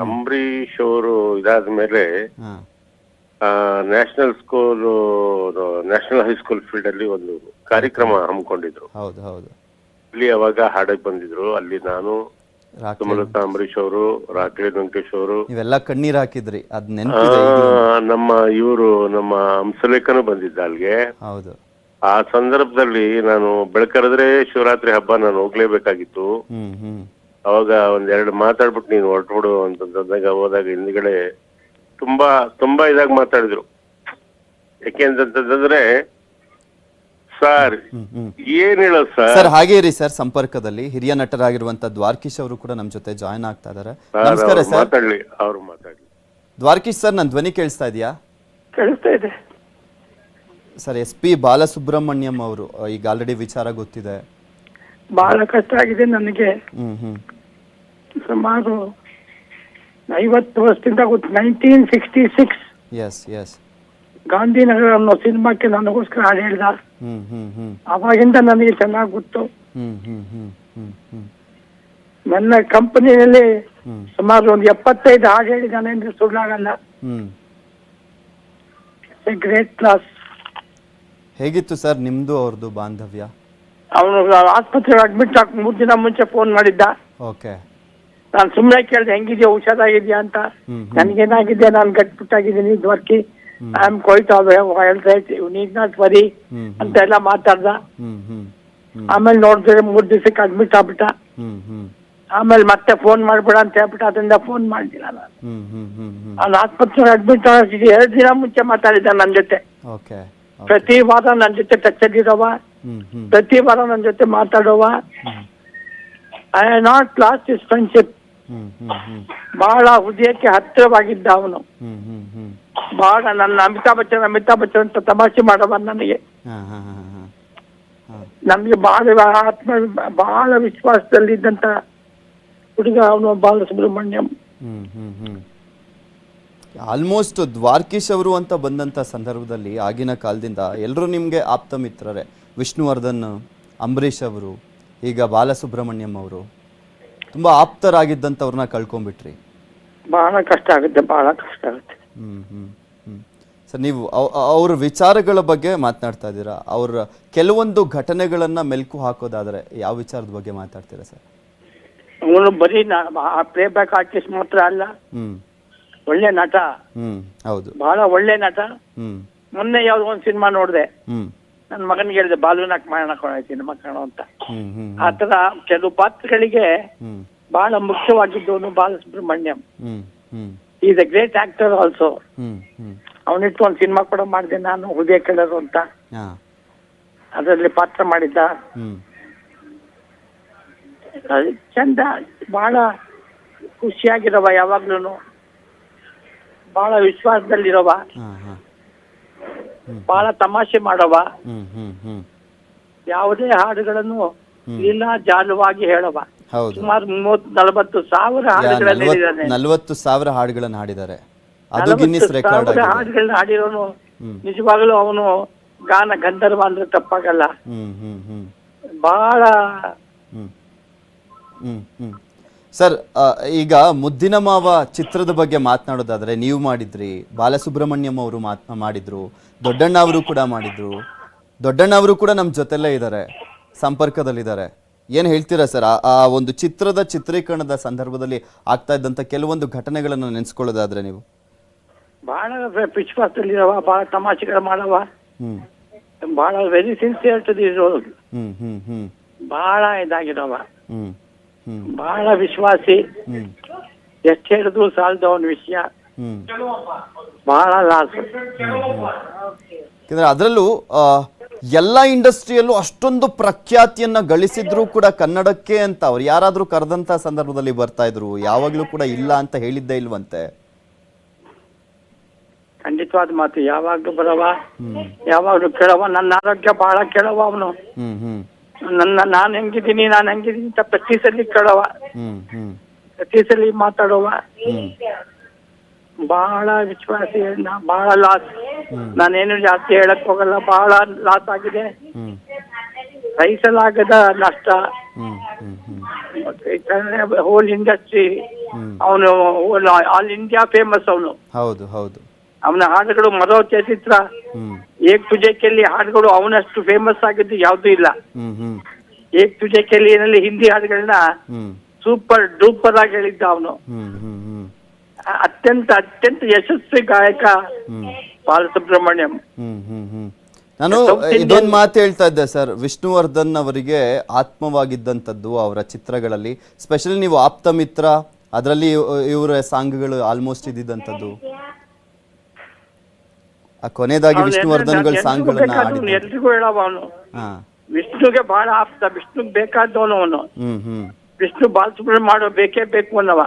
ಅಂಬರೀಶ್ ಅವರು ಇದಾದ್ಮೇಲೆ ಹಾ national school national high school field ಅಲ್ಲಿ ಒಂದು ಕಾರ್ಯಕ್ರಮ ಹಮ್ಮಿಕೊಂಡಿದ್ರು. ಹೌದು ಹೌದು. ಇಲ್ಲಿ ಅವಾಗ ಹಾಡಕ್ ಬಂದಿದ್ರು. ಅಲ್ಲಿ ನಾನು, ಸುಮಲತಾ ಅಂಬರೀಶ್ ಅವರು, ರಾಕ್ಲಿ ವೆಂಕಟೇಶ್ ಅವರು, ನೀವೆಲ್ಲ ಕಣ್ಣೀರ್ ಹಾಕಿದ್ರಿ, ಅದ್ ನೆನಪಿದೆ ಈಗ್ಲೂ. ನಮ್ಮ ಹಂಸಲೇಖನು ಬಂದಿದ್ದ ಅಲ್ಲಿಗೆ. ಹೌದು. ಆ ಸಂದರ್ಭದಲ್ಲಿ ನಾನು ಬೆಳಕರೆದ್ರೆ ಶಿವರಾತ್ರಿ ಹಬ್ಬ ನಾನು ಹೋಗ್ಲೇಬೇಕಾಗಿತ್ತು. ಅವಾಗ ಒಂದೆರಡು ಮಾತಾಡ್ಬಿಟ್ಟು ನೀನು ಹೊರಟ್ಬಿಡು ಅಂತಂದಾಗ ಹೋದಾಗ ಹಿಂದ್ಗಡೆ ತುಂಬಾ ಇದಾಗಿ ಮಾತಾಡಿದ್ರು. ಯಾಕೆಂತಂದ್ರೆ ಸರ್ ಏನ್ ಹೇಳೋದು ಸರ್, ಹಾಗೆ ಇರಿ ಸರ್ ಸಂಪರ್ಕದಲ್ಲಿ. ಹಿರಿಯ ನಟರಾಗಿರುವಂತ ದ್ವಾರಕೀಶ್ ಅವರು ಕೂಡ ನಮ್ ಜೊತೆ ಜಾಯ್ನ್ ಆಗ್ತಾ ಇದಾರೆ. ನಮಸ್ಕಾರ ಸರ್. ಅವ್ರು ಮಾತಾಡ್ಲಿ. ದ್ವಾರಕೀಶ್ ಸರ್, ನನ್ ಧ್ವನಿ ಕೇಳಿಸ್ತಾ ಇದೆಯಾ? ಕೇಳಿಸ್ತಾ ಇದೆ ಸರ್. SP ಬಾಲಸುಬ್ರಹ್ಮಣ್ಯಂ ಅವರು, ಈಗ ಆಲ್ರೆಡಿ ವಿಚಾರ ಗೊತ್ತಿದೆ. ಬಹಳ ಕಷ್ಟ ಆಗಿದೆ ನನಗೆ. ಸುಮಾರು 50 ವರ್ಷದಿಂದ 1966 ಎಸ್ ಗಾಂಧಿನಗರ ಅನ್ನೋ ಸಿನಿಮಾಕ್ಕೆ ನನಗೋಸ್ಕರ ಹಾಡು ಹೇಳ್ದ. ಅವಾಗಿಂದ ನನಗೆ ಚೆನ್ನಾಗಿ ಗೊತ್ತು. ನನ್ನ ಕಂಪನಿಯಲ್ಲಿ ಸುಮಾರು ಒಂದು 75 ಹಾಡು ಹೇಳಿದ್ದಾನೆ ಅಂದ್ರೆ ಸುಳ್ಳಾಗಲ್ಲ. Great class. ಹೇಗಿತ್ತು ಸರ್ ನಿಮ್ದು ಅವ್ರದ್ದು ಬಾಂಧವ್ಯ? ಅವನು ಆಸ್ಪತ್ರೆಗೆ ಅಡ್ಮಿಟ್ ಆಗಿ 3 ದಿನ ಮುಂಚೆ ಫೋನ್ ಮಾಡಿದ್ದ. ಓಕೆ. ನಾನು ಸುಮ್ಮನೆ ಕೇಳಿದೆ, ಹೆಂಗಿದ್ಯಾ, ಹುಷಾರಾಗಿದ್ಯಾ ಅಂತ. ನನ್ಗೇನಾಗಿದೆ, ನಾನು ಗಟ್ಟಿಬಿಟ್ಟಾಗಿದ್ದೀನಿ Dwaraki, I am quite health right, you need not worry ಅಂತ ಎಲ್ಲ ಮಾತಾಡ್ದ. ಆಮೇಲೆ ನೋಡಿದ್ರೆ 3 ದಿವಸಕ್ಕೆ ಅಡ್ಮಿಟ್ ಆಗ್ಬಿಟ್ಟ. ಆಮೇಲೆ ಮತ್ತೆ ಫೋನ್ ಮಾಡ್ಬೇಡ ಅಂತ ಹೇಳ್ಬಿಟ್ಟು ಅದರಿಂದ ಫೋನ್ ಮಾಡಿಲ್ಲ ನಾನು. ಅವ್ನು ಆಸ್ಪತ್ರೆಗೆ ಅಡ್ಮಿಟ್ ಆಗಿದ್ದು 2 ದಿನ ಮುಂಚೆ ಮಾತಾಡಿದ್ದ ನನ್ನ ಜೊತೆ. ಪ್ರತಿ ವಾರ ನನ್ನ ಜೊತೆ ಟಚ್ ಅಲ್ಲಿರೋವ, ಪ್ರತಿ ವಾರ ನನ್ನ ಜೊತೆ ಮಾತಾಡೋವ. I have not lost his friendship. ಬಹಳ ಹೃದಯಕ್ಕೆ ಹತ್ತಿರವಾಗಿದ್ದ ಅವನು. ಬಹಳ ನನ್ನ ಅಮಿತಾಬ್ ಬಚ್ಚನ್ ಅಂತ ತಮಾಷೆ ಮಾಡವ ನನಗೆ. ನಮ್ಗೆ ಬಹಳ ವಿಶ್ವಾಸದಲ್ಲಿದ್ದಂತ ಹುಡುಗ ಅವನು ಬಾಲಸುಬ್ರಹ್ಮಣ್ಯಂ. ಆಲ್ಮೋಸ್ಟ್ ದ್ವಾರಕೀಶ್ ಅವರು ಅಂತ ಬಂದಂತ ಸಂದರ್ಭದಲ್ಲಿ ಆಗಿನ ಕಾಲದಿಂದ ಎಲ್ಲರೂ ನಿಮ್ಗೆ ಆಪ್ತ ಮಿತ್ರರೇ. ವಿಷ್ಣುವರ್ಧನ್, ಅಂಬರೀಶ್ ಅವರು, ಈಗ ಬಾಲಸುಬ್ರಹ್ಮಣ್ಯಂ ಅವರು, ತುಂಬಾ ಆಪ್ತರಾಗಿದ್ದಂಥವ್ರನ್ನ ಕಳ್ಕೊಂಡ್ಬಿಟ್ರಿ. ಬಹಳ ಕಷ್ಟ ಆಗುತ್ತೆ. ಸರ್, ನೀವು ಅವ್ರ ವಿಚಾರಗಳ ಬಗ್ಗೆ ಮಾತನಾಡ್ತಾ ಇದ್ದೀರಾ. ಅವ್ರ ಕೆಲವೊಂದು ಘಟನೆಗಳನ್ನ ಮೆಲ್ಕು ಹಾಕೋದಾದ್ರೆ ಯಾವ ವಿಚಾರದ ಬಗ್ಗೆ ಮಾತಾಡ್ತೀರಾ ಸರ್? ಅವನು ಬರೀ ಪ್ಲೇ ಬ್ಯಾಕ್ ಆರ್ಟಿಸ್ಟ್ ಮಾತ್ರ ಅಲ್ಲ, ಒಳ್ಳೆ ನಟ. ಹೌದು, ಬಹಳ ಒಳ್ಳೆ ನಟ. ಮೊನ್ನೆ ಯಾವ್ದೋ ಒಂದು ಸಿನಿಮಾ ನೋಡಿದೆ, ನನ್ನ ಮಗನಿಗೆ ಹೇಳಿದೆ ಬಾಲುನಾಕ್ ಮಾಡೋಣ ಸಿನಿಮಾ ಕಾಣೋ ಅಂತ. ಆತರ ಕೆಲವು ಪಾತ್ರಗಳಿಗೆ ಬಹಳ ಮುಖ್ಯವಾಗಿದ್ದವನು Balasubrahmanyam. Is a great actor also. ಅವನಿಟ್ಟು ಒಂದು ಸಿನಿಮಾ ಕೂಡ ಮಾಡಿದೆ ನಾನು, ಹೃದಯ ಕೇಳರು ಅಂತ. ಅದರಲ್ಲಿ ಪಾತ್ರ ಮಾಡಿದ್ದ. ಚಂದ, ಬಹಳ ಖುಷಿಯಾಗಿರವ, ಯಾವಾಗ್ಲೂ ಬಹಳ ವಿಶ್ವಾಸದಲ್ಲಿರವ, ಬಹಳ ತಮಾಷೆ ಮಾಡವ, ಯಾವುದೇ ಹಾಡುಗಳನ್ನು ಇಲ್ಲ ಜಾಲವಾಗಿ ಹೇಳವ. ಸುಮಾರು 30-40 ಸಾವಿರ ಹಾಡುಗಳನ್ನು ಹೇಳಿದ್ದಾನೆ. 40,000 ಹಾಡುಗಳನ್ನು ಹಾಡಿದ್ದಾರೆ. ಅದು ಗಿನ್ನಿಸ್ ರೆಕಾರ್ಡ್ ಆಗಿದೆ. ಹಾಡುಗಳನ್ನ ಹಾಡಿರೋನು ನಿಜವಾಗ್ಲೂ ಅವನು ಗಾನ ಗಂಧರ್ವ ಅಂದ್ರೆ ತಪ್ಪಾಗಲ್ಲ. ಬಹಳ ಸರ್, ಈಗ ಮುದ್ದಿನ ಮಾವ ಚಿತ್ರದ ಬಗ್ಗೆ ಮಾತನಾಡೋದಾದ್ರೆ ನೀವು ಮಾಡಿದ್ರಿ, ಬಾಲಸುಬ್ರಹ್ಮಣ್ಯಂ ಅವರು ಮಾಡಿದ್ರು, ದೊಡ್ಡಣ್ಣ ಅವರು ಕೂಡ ಮಾಡಿದ್ರು. ದೊಡ್ಡಣ್ಣ ಅವರು ಕೂಡ ನಮ್ಮ ಜೊತೆಲ್ಲೇ ಇದ್ದಾರೆ, ಸಂಪರ್ಕದಲ್ಲಿದ್ದಾರೆ. ಏನ್ ಹೇಳ್ತೀರಾ ಸರ್ ಆ ಒಂದು ಚಿತ್ರದ ಚಿತ್ರೀಕರಣದ ಸಂದರ್ಭದಲ್ಲಿ ಆಗ್ತಾ ಇದ್ದಂತ ಕೆಲವೊಂದು ಘಟನೆಗಳನ್ನ ನೆನೆಸ್ಕೊಳ್ಳೋದಾದ್ರೆ ನೀವು? ಬಹಳ ವಿಶ್ವಾಸದಲ್ಲಿರವ, ಬಹಳ ತಮಾಷೆಗಳು ಮಾಡವ, ಬಹಳ very sincere to this role. ಬಹಳ ಇದಾಗಿರವ, ಬಹಳ ವಿಶ್ವಾಸಿ. ಎಷ್ಟು ಹೇಳಿದ್ರು ಸಾಲದ ಅವನ ವಿಷಯ. ಬಹಳ ಲಾಸ್. ಅದರಲ್ಲೂ ಎಲ್ಲ ಇಂಡಸ್ಟ್ರಿಯಲ್ಲೂ ಅಷ್ಟೊಂದು ಪ್ರಖ್ಯಾತಿಯನ್ನ ಗಳಿಸಿದ್ರು ಕೂಡ ಕನ್ನಡಕ್ಕೆ ಅಂತ ಅವ್ರು ಯಾರಾದ್ರೂ ಕರೆದಂತ ಸಂದರ್ಭದಲ್ಲಿ ಬರ್ತಾ ಇದ್ರು, ಯಾವಾಗ್ಲೂ ಕೂಡ ಇಲ್ಲ ಅಂತ ಹೇಳಿದ್ದೇ ಇಲ್ವಂತೆ. ಖಂಡಿತವಾದ ಮಾತು. ಯಾವಾಗ್ಲೂ ಬರವ, ಯಾವಾಗ್ಲೂ ಕೇಳವ. ನನ್ನ ಆರೋಗ್ಯ ಬಹಳ ಕೇಳವ ಅವನು. ನಾನು ಹೆಂಗಿದ್ದೀನಿ ಅಂತ ಪ್ರತಿ ಸಲ ಕೇಳವ, ಪ್ರತಿ ಸಲ ಮಾತಾಡುವ. ಬಹಳ ವಿಶ್ವಾಸಿ, ಬಹಳ ಲಾಸ್. ನಾನೇನು ಜಾಸ್ತಿ ಹೇಳಕ್ ಹೋಗಲ್ಲ. ಬಹಳ ಲಾಸ್ ಆಗಿದೆ, ಸಹಿಸಲಾಗದ ನಷ್ಟ. ಹೋಲ್ ಇಂಡಸ್ಟ್ರಿ, ಅವನು ಆಲ್ ಇಂಡಿಯಾ ಫೇಮಸ್. ಅವನು ಹೌದು ಹೌದು. ಅವನ ಹಾಡುಗಳು ಮರೋಚ ಚಿತ್ರ, ಏಕ್ ತುಜೆ ಕೆಲ್ಲಿ ಹಾಡುಗಳು ಅವನಷ್ಟು ಫೇಮಸ್ ಆಗಿದ್ದು ಯಾವ್ದು ಇಲ್ಲ. ಏಕ್ ತುಜೆ ಕೆಲ್ಲಿನಲ್ಲಿ ಹಿಂದಿ ಹಾಡುಗಳನ್ನ ಸೂಪರ್ ಡೂಪರ್ ಆಗಿ ಹೇಳಿದ್ದ ಅವನು. ಅತ್ಯಂತ ಅತ್ಯಂತ ಯಶಸ್ವಿ ಗಾಯಕ ಬಾಲಸುಬ್ರಹ್ಮಣ್ಯಂ. ನಾನು ಇದೊಂದು ಮಾತು ಹೇಳ್ತಾ ಇದ್ದೆ ಸರ್, ವಿಷ್ಣುವರ್ಧನ್ ಅವರಿಗೆ ಆತ್ಮವಾಗಿದ್ದಂಥದ್ದು ಅವರ ಚಿತ್ರಗಳಲ್ಲಿ, ಸ್ಪೆಷಲಿ ನೀವು ಆಪ್ತ ಮಿತ್ರ ಅದರಲ್ಲಿ ಇವರ ಸಾಂಗ್ಗಳು ಆಲ್ಮೋಸ್ಟ್ ಇದ್ದಿದ್ದಂಥದ್ದು. ಆ ಕೊನೆಯದಾಗಿ ವಿಷ್ಣುವರ್ಧನ್ಗಳ ಸಾಂಗ್ಗಳನ್ನ ಆಡಿದ್ರು. ಎಲ್ರಿಗೂ ಹೇಳವ ಅವನು ವಿಷ್ಣುಗೆ ಬಹಳ ಆಪ್ತ, ವಿಷ್ಣುಗೆ ಬೇಕಾದವನು ಅವನು. ವಿಷ್ಣು ಬಾಲಸುಬ್ರಹ್ಮಣ್ಯ ಮಾಡೋ ಬೇಕೇ ಬೇಕು ಅನ್ನವ.